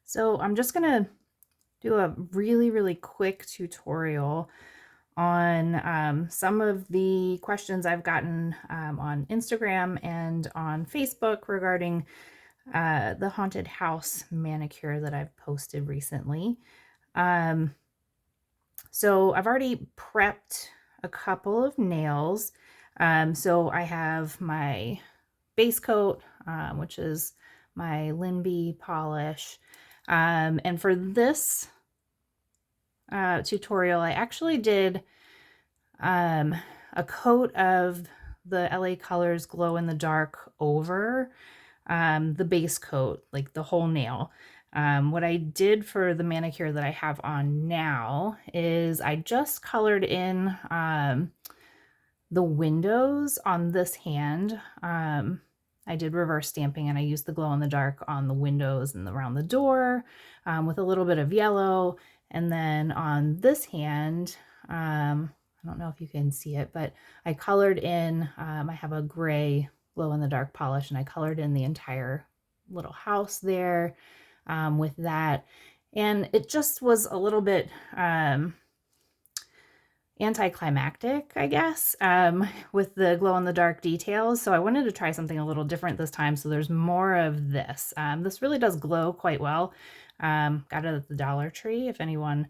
So I'm just gonna do a really quick tutorial on some of the questions I've gotten on Instagram and on Facebook regarding the haunted house manicure that I've posted recently. Um, so I've already prepped a couple of nails. So I have my base coat, which is my Linby polish. And for this tutorial, I actually did a coat of the LA Colors Glow in the Dark over the base coat, like the whole nail. What I did for the manicure that I have on now is I just colored in the windows on this hand. I did reverse stamping and I used the glow in the dark on the windows and around the door with a little bit of yellow. And then on this hand, I don't know if you can see it, but I colored in, I have a gray glow in the dark polish and I colored in the entire little house there with that. And it just was a little bit anticlimactic, I guess, with the glow in the dark details. So I wanted to try something a little different this time. So there's more of this. This really does glow quite well. Got it at the Dollar Tree if anyone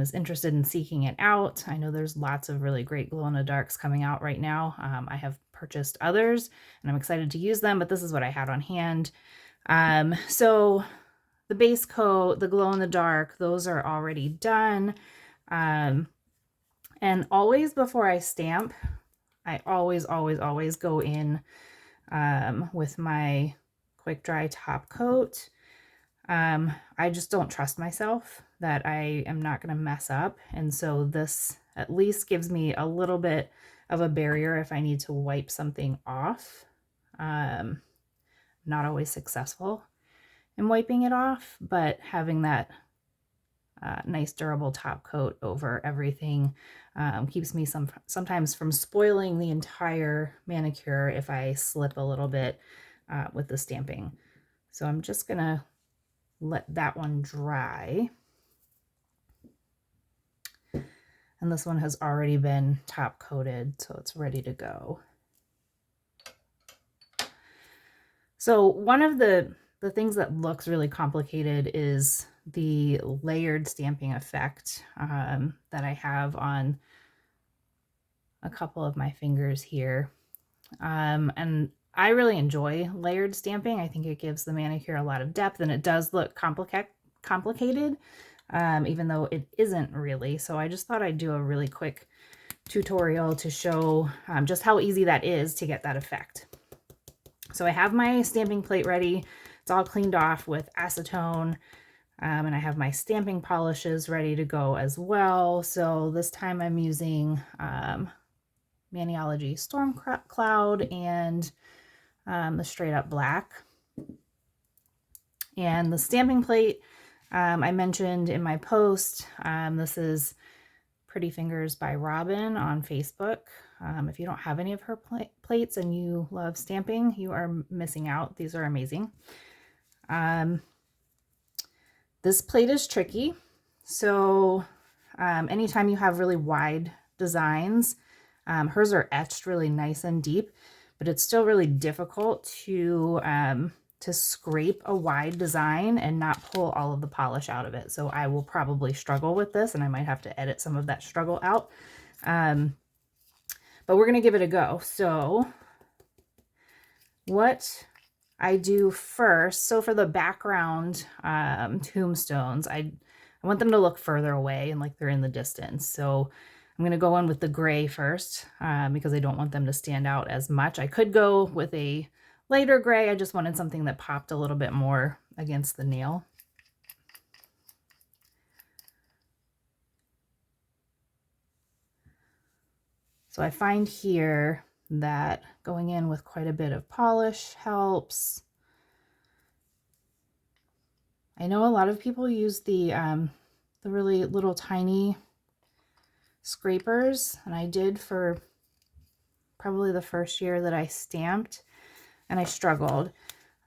is interested in seeking it out. I know there's lots of really great glow in the darks coming out right now. I have purchased others and I'm excited to use them, but this is what I had on hand. So the base coat, the glow in the dark, those are already done. And always before I stamp, I always go in with my quick dry top coat. I just don't trust myself that I am not going to mess up. And so this at least gives me a little bit of a barrier if I need to wipe something off. Not always successful in wiping it off, but having that nice durable top coat over everything keeps me sometimes from spoiling the entire manicure if I slip a little bit with the stamping. So I'm just gonna let that one dry. And this one has already been top coated, so it's ready to go. So one of the things that looks really complicated is the layered stamping effect that I have on a couple of my fingers here. And I really enjoy layered stamping. I think it gives the manicure a lot of depth and it does look complicated, even though it isn't really. So I just thought I'd do a really quick tutorial to show just how easy that is to get that effect. So I have my stamping plate ready. It's all cleaned off with acetone. And I have my stamping polishes ready to go as well. So this time I'm using Maniology Storm Cloud and the Straight Up Black. And the stamping plate I mentioned in my post, this is Pretty Fingers by Robin on Facebook. If you don't have any of her plates and you love stamping, you are missing out. These are amazing. This plate is tricky. So anytime you have really wide designs, hers are etched really nice and deep, but it's still really difficult to scrape a wide design and not pull all of the polish out of it. So I will probably struggle with this and I might have to edit some of that struggle out. But we're going to give it a go. So what I do first, so for the background tombstones, I want them to look further away and like they're in the distance. So I'm going to go in with the gray first because I don't want them to stand out as much. I could go with a lighter gray. I just wanted something that popped a little bit more against the nail. So I find here that going in with quite a bit of polish helps. I know a lot of people use the really little tiny scrapers, and I did for probably the first year that I stamped, and I struggled.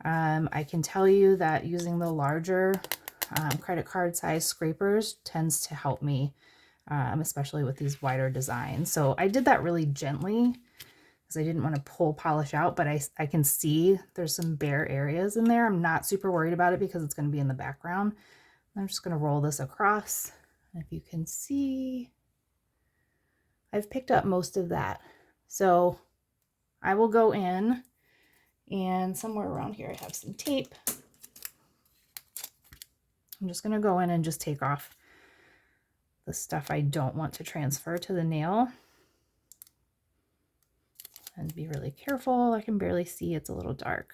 I can tell you that using the larger credit card size scrapers tends to help me, especially with these wider designs. So I did that really gently because I didn't want to pull polish out, but I can see there's some bare areas in there. I'm not super worried about it because it's going to be in the background. I'm just going to roll this across. And if you can see, I've picked up most of that. So I will go in, and somewhere around here I have some tape. I'm just going to go in and just take off the stuff I don't want to transfer to the nail. And be really careful. I can barely see, it's a little dark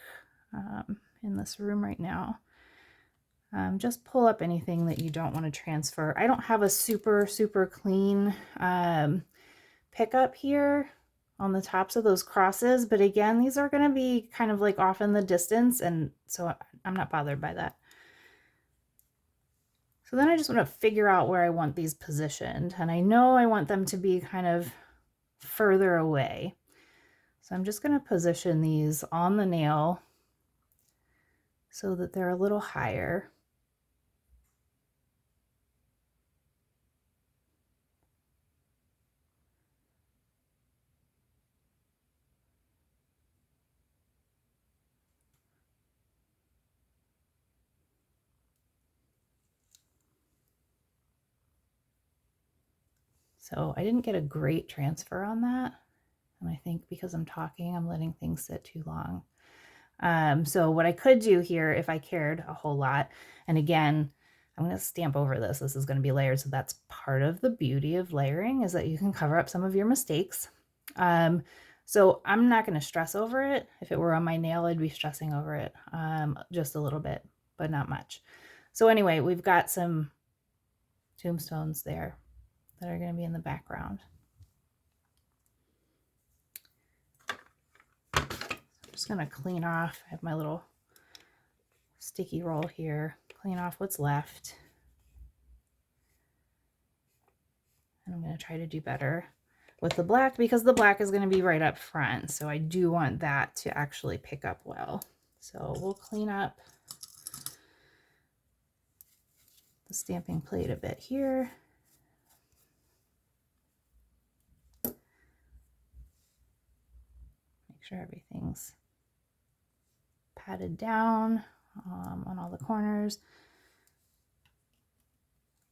in this room right now. Just pull up anything that you don't want to transfer. I don't have a super clean pickup here on the tops of those crosses, but again, these are going to be kind of like off in the distance, and so I'm not bothered by that. So then I just want to figure out where I want these positioned, and I know I want them to be kind of further away. So I'm just going to position these on the nail so that they're a little higher. So I didn't get a great transfer on that. And I think because I'm talking, I'm letting things sit too long. So what I could do here, if I cared a whole lot, and again, I'm going to stamp over this. This is going to be layered. So that's part of the beauty of layering, is that you can cover up some of your mistakes. So I'm not going to stress over it. If it were on my nail, I'd be stressing over it just a little bit, but not much. So anyway, we've got some tombstones there that are going to be in the background. I'm just going to clean off. I have my little sticky roll here. Clean off what's left. And I'm going to try to do better with the black because the black is going to be right up front. So I do want that to actually pick up well. So we'll clean up the stamping plate a bit here. Make sure everything's patted down on all the corners.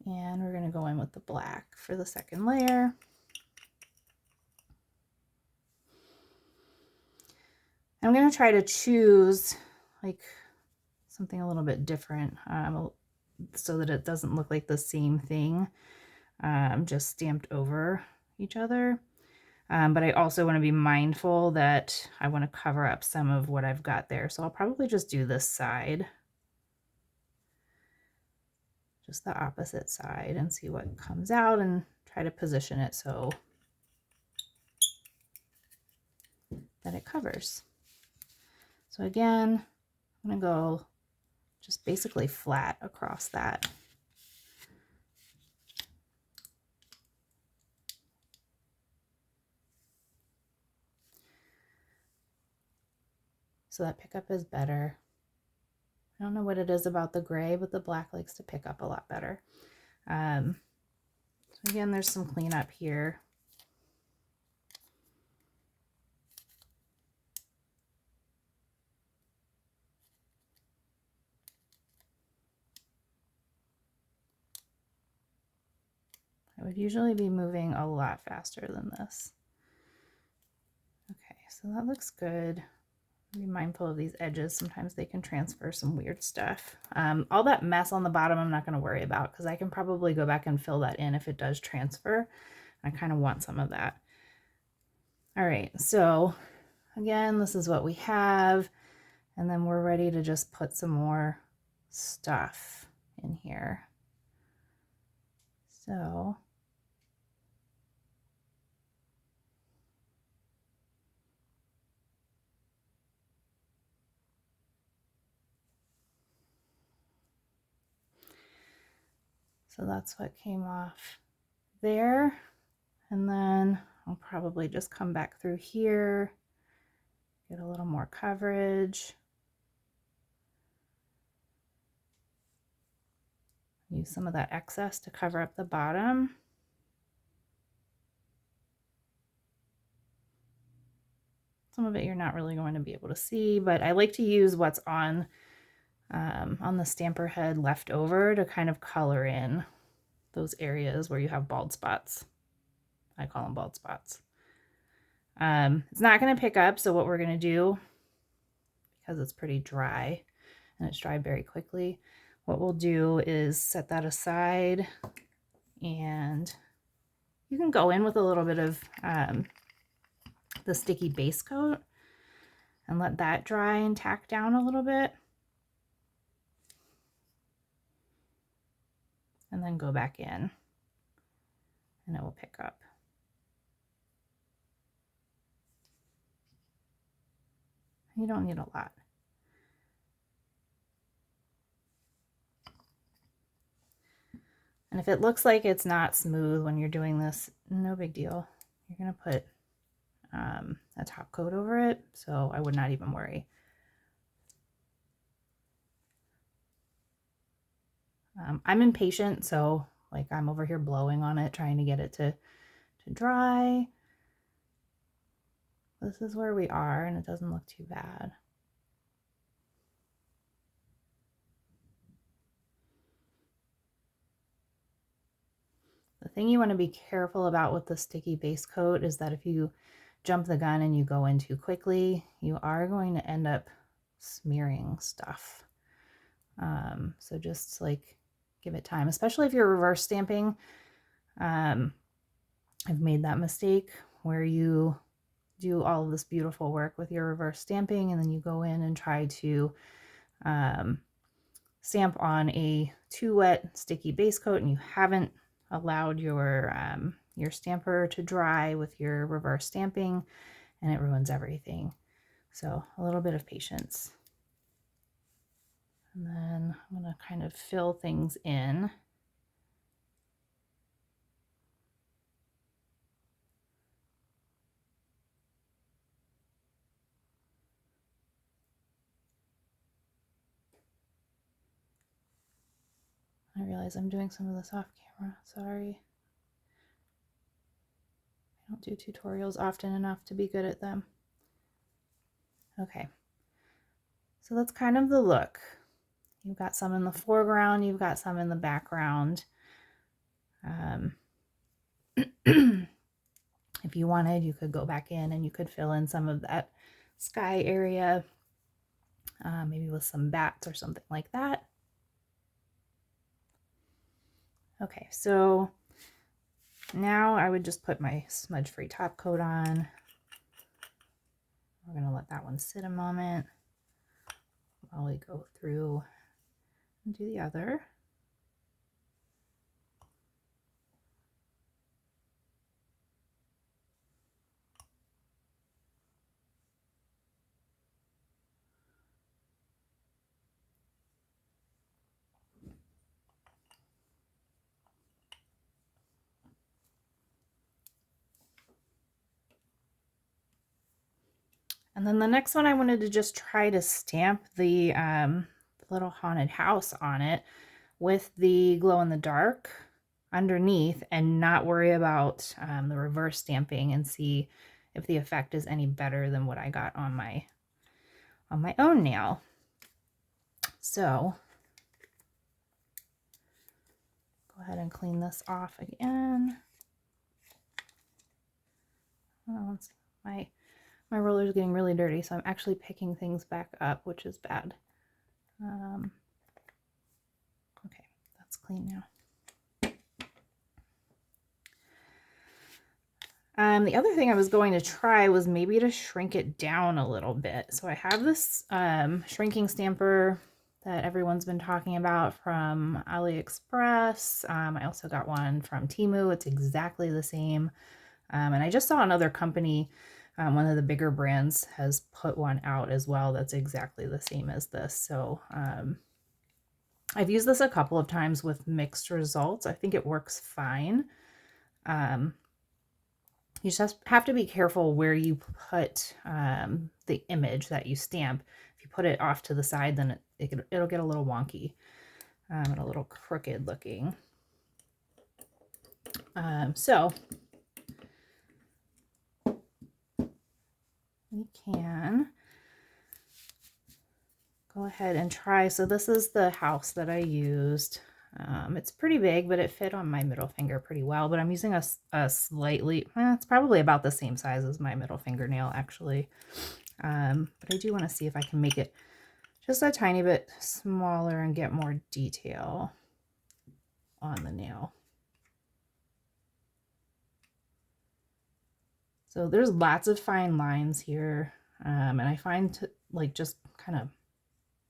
And we're going to go in with the black for the second layer. I'm going to try to choose like something a little bit different so that it doesn't look like the same thing, just stamped over each other. But I also want to be mindful that I want to cover up some of what I've got there. So I'll probably just do this side, just the opposite side, and see what comes out and try to position it so that it covers. So again, I'm going to go just basically flat across that. So that pickup is better. I don't know what it is about the gray, but the black likes to pick up a lot better. So again, there's some cleanup here. I would usually be moving a lot faster than this. Okay, so that looks good. Be mindful of these edges. Sometimes they can transfer some weird stuff. All that mess on the bottom I'm not going to worry about because I can probably go back and fill that in if it does transfer. I kind of want some of that. All right, so again, this is what we have. And then we're ready to just put some more stuff in here. So that's what came off there. And then I'll probably just come back through here, get a little more coverage. Use some of that excess to cover up the bottom. Some of it you're not really going to be able to see, but I like to use what's on the stamper head left over to kind of color in those areas where you have bald spots. I call them bald spots. It's not going to pick up, so what we're going to do, because it's pretty dry and it's dried very quickly, what we'll do is set that aside, and you can go in with a little bit of the sticky base coat and let that dry and tack down a little bit. And then go back in and it will pick up. You don't need a lot. And if it looks like it's not smooth when you're doing this, no big deal. You're going to put a top coat over it, so I would not even worry. I'm impatient, so like I'm over here blowing on it, trying to get it to dry. This is where we are, and it doesn't look too bad. The thing you want to be careful about with the sticky base coat is that if you jump the gun and you go in too quickly, you are going to end up smearing stuff. So just like give it time, especially if you're reverse stamping. I've made that mistake where you do all of this beautiful work with your reverse stamping and then you go in and try to stamp on a too wet sticky base coat and you haven't allowed your stamper to dry with your reverse stamping, and it ruins everything. So a little bit of patience. And then I'm going to kind of fill things in. I realize I'm doing some of this off camera, sorry. I don't do tutorials often enough to be good at them. Okay, so that's kind of the look. You've got some in the foreground, you've got some in the background. If you wanted, you could go back in and you could fill in some of that sky area, maybe with some bats or something like that. Okay, so now I would just put my smudge-free top coat on. We're gonna let that one sit a moment while we go through and do the other. And then the next one I wanted to just try to stamp the little haunted house on it with the glow in the dark underneath and not worry about the reverse stamping and see if the effect is any better than what I got on my own nail. So go ahead and clean this off again. Oh, my roller is getting really dirty, so I'm actually picking things back up, which is bad. Okay, that's clean now. The other thing I was going to try was maybe to shrink it down a little bit. So I have this shrinking stamper that everyone's been talking about from AliExpress. I also got one from Temu. It's exactly the same. And I just saw another company, one of the bigger brands, has put one out as well that's exactly the same as this. So I've used this a couple of times with mixed results. I think it works fine. You just have to be careful where you put the image that you stamp. If you put it off to the side, then it'll get a little wonky. and a little crooked looking. So we can go ahead and try. So this is the house that I used. It's pretty big, but it fit on my middle finger pretty well. But I'm using a slightly, it's probably about the same size as my middle fingernail actually. But I do want to see if I can make it just a tiny bit smaller and get more detail on the nail. So there's lots of fine lines here. And I find like just kind of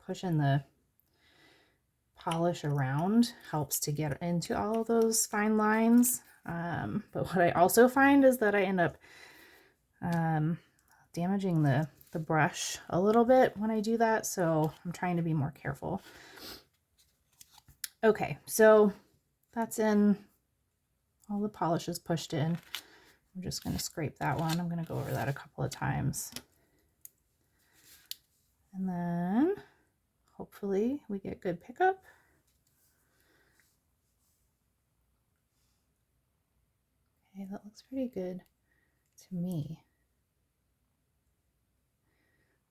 pushing the polish around helps to get into all of those fine lines. But what I also find is that I end up damaging the brush a little bit when I do that. So I'm trying to be more careful. Okay, so that's in, all the polish is pushed in. I'm just going to scrape that one. I'm going to go over that a couple of times. And then hopefully we get good pickup. Okay, that looks pretty good to me.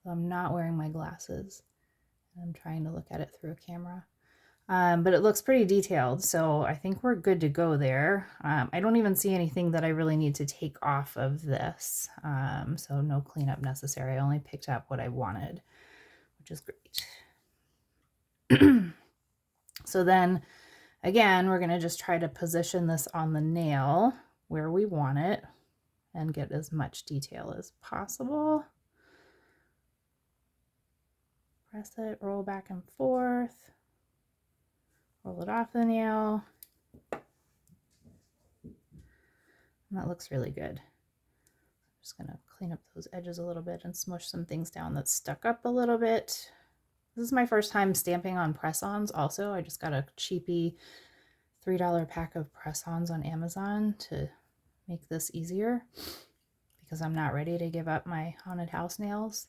So I'm not wearing my glasses. I'm trying to look at it through a camera. But it looks pretty detailed, so I think we're good to go there. I don't even see anything that I really need to take off of this, so no cleanup necessary. I only picked up what I wanted, which is great. So then, again, we're going to just try to position this on the nail where we want it and get as much detail as possible. Press it, roll back and forth. Roll it off the nail. And that looks really good. I'm just going to clean up those edges a little bit and smush some things down that stuck up a little bit. This is my first time stamping on press-ons also. I just got a cheapy $3 pack of press-ons on Amazon to make this easier because I'm not ready to give up my haunted house nails.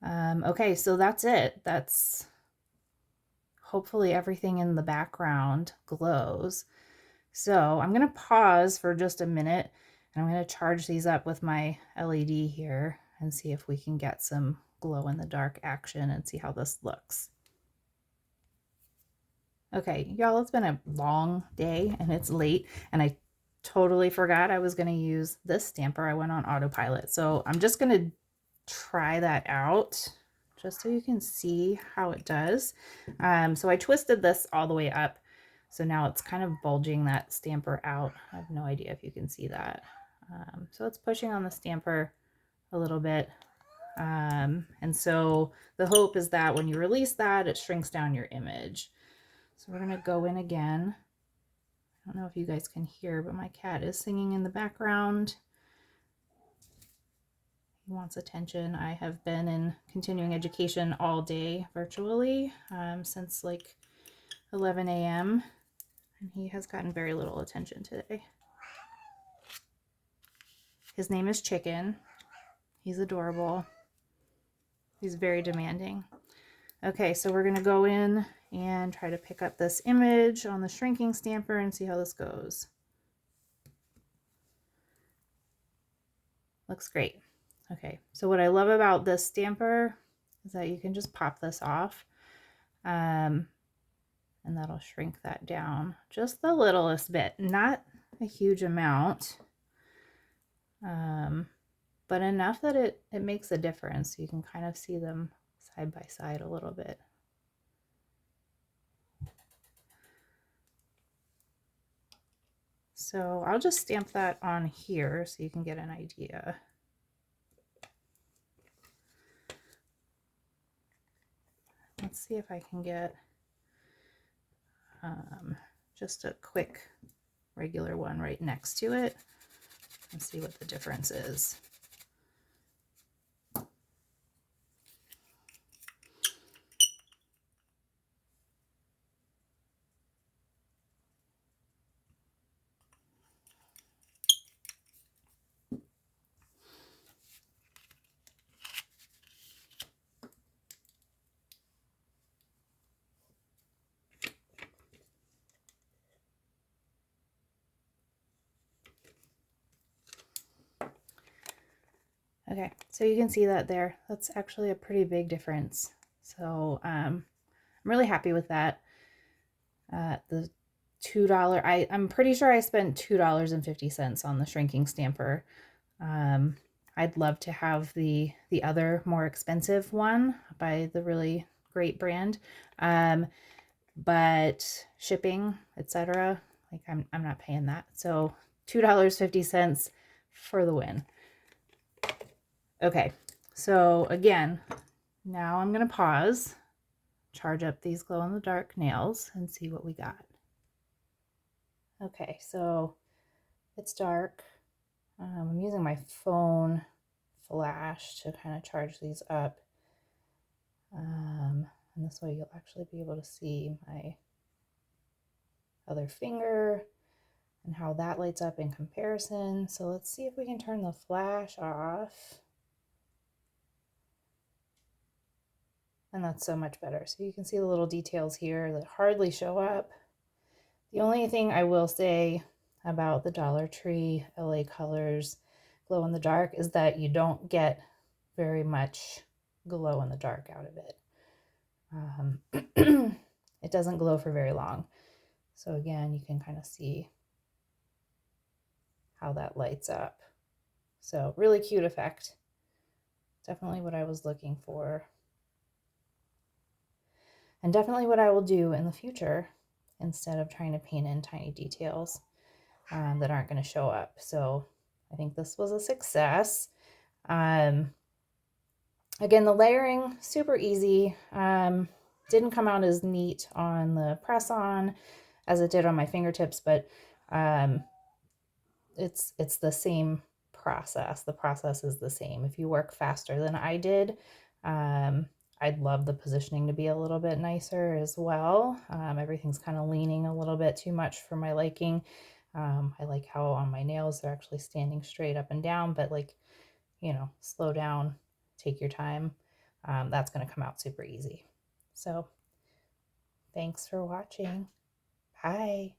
Okay, so that's it. That's hopefully everything in the background glows. So I'm going to pause for just a minute and I'm going to charge these up with my LED here and see if we can get some glow in the dark action and see how this looks. Okay, y'all, it's been a long day and it's late and I totally forgot I was going to use this stamper. I went on autopilot. So I'm just going to try that out just so you can see how it does. So I twisted this all the way up. So now it's kind of bulging that stamper out. I have no idea if you can see that. So it's pushing on the stamper a little bit. And so the hope is that when you release that, it shrinks down your image. So we're going to go in again. I don't know if you guys can hear, but my cat is singing in the background. He wants attention. I have been in continuing education all day virtually since like 11 a.m. and he has gotten very little attention today. His name is Chicken. He's adorable. He's very demanding. Okay, so we're going to go in and try to pick up this image on the shrinking stamper and see how this goes. Looks great. Okay, so what I love about this stamper is that you can just pop this off and that'll shrink that down just the littlest bit, not a huge amount, but enough that it makes a difference. You can kind of see them side by side a little bit. So I'll just stamp that on here so you can get an idea. Let's see if I can get just a quick regular one right next to it and see what the difference is. Okay, so you can see that there. That's actually a pretty big difference. So I'm really happy with that. The $2, I'm pretty sure I spent $2.50 on the shrinking stamper. I'd love to have the other more expensive one by the really great brand. But shipping, etc., like I'm not paying that. So $2.50 for the win. Okay, so again, now I'm gonna pause, charge up these glow in the dark nails, and see what we got. Okay, so it's dark. I'm using my phone flash to kind of charge these up. And this way you'll actually be able to see my other finger and how that lights up in comparison. So let's see if we can turn the flash off. And that's so much better. So you can see the little details here that hardly show up. The only thing I will say about the Dollar Tree LA Colors glow in the dark is that you don't get very much glow in the dark out of it. It doesn't glow for very long. So again, you can kind of see how that lights up. So really cute effect. Definitely what I was looking for. And definitely what I will do in the future instead of trying to paint in tiny details that aren't going to show up. So I think this was a success. Again, the layering, super easy. Didn't come out as neat on the press-on as it did on my fingertips, but it's the same process. The process is the same. If you work faster than I did, I'd love the positioning to be a little bit nicer as well. Everything's kind of leaning a little bit too much for my liking. I like how on my nails they're actually standing straight up and down, but like, you know, slow down, take your time. That's going to come out super easy. So thanks for watching. Bye.